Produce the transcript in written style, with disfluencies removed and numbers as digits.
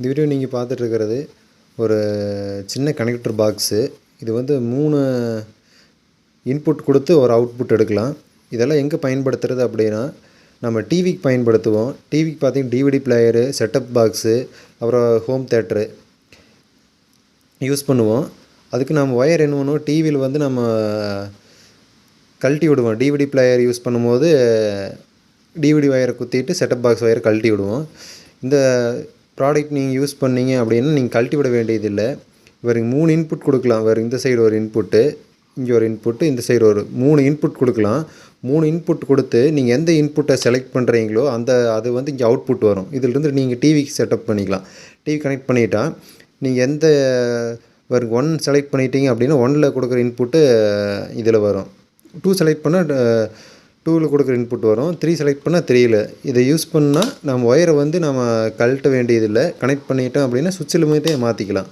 இந்த வீடியோ நீங்கள் பார்த்துட்ருக்கிறது ஒரு சின்ன கனெக்டர் பாக்ஸு. இது வந்து 3 இன்புட் கொடுத்து ஒரு அவுட்புட் எடுக்கலாம். இதெல்லாம் எங்கே பயன்படுத்துறது அப்படின்னா, நம்ம டிவிக்கு பயன்படுத்துவோம். டிவிக்கு பார்த்திங்கன்னா டிவிடி பிளேயரு, செட்டப் பாக்ஸு, அப்புறம் ஹோம் தேட்ரு யூஸ் பண்ணுவோம். அதுக்கு நம்ம ஒயர் என்ன பண்ணுவோம், டிவியில் வந்து நம்ம கழட்டி விடுவோம். டிவிடி பிளேயர் யூஸ் பண்ணும்போது டிவிடி ஒயரை குத்திட்டு செட்டப் பாக்ஸ் ஒயரை கழட்டி விடுவோம். இந்த ப்ராடக்ட் நீங்கள் யூஸ் பண்ணிங்க அப்படின்னா நீங்கள் கழட்டி விட வேண்டியதில்லை. வேறு 3 இன்புட் கொடுக்கலாம். வேறு இந்த சைடு ஒரு இன்புட்டு, இங்கே ஒரு இன்புட்டு, இந்த சைடு ஒரு 3 இன்புட் கொடுக்கலாம். 3 இன்புட் கொடுத்து நீங்கள் எந்த இன்புட்டை செலக்ட் பண்ணுறீங்களோ அது வந்து இங்கே அவுட்புட் வரும். இதிலிருந்து நீங்கள் டிவிக்கு செட்டப் பண்ணிக்கலாம். டிவி கனெக்ட் பண்ணிட்டா நீங்கள் எந்த வேறு 1 செலக்ட் பண்ணிட்டீங்க அப்படின்னா 1ல் கொடுக்குற இன்புட்டு இதில் வரும். 2 செலக்ட் பண்ணால் 2ல் கொடுக்குற இன்புட் வரும். 3 செலக்ட் பண்ணால் 3ல். இதை யூஸ் பண்ணால் நம்ம ஒயரை வந்து நம்ம கழட்ட வேண்டியதில்லை. கனெக்ட் பண்ணிட்டோம் அப்படின்னா சுவிட்சில் மட்டும் மாற்றிக்கலாம்.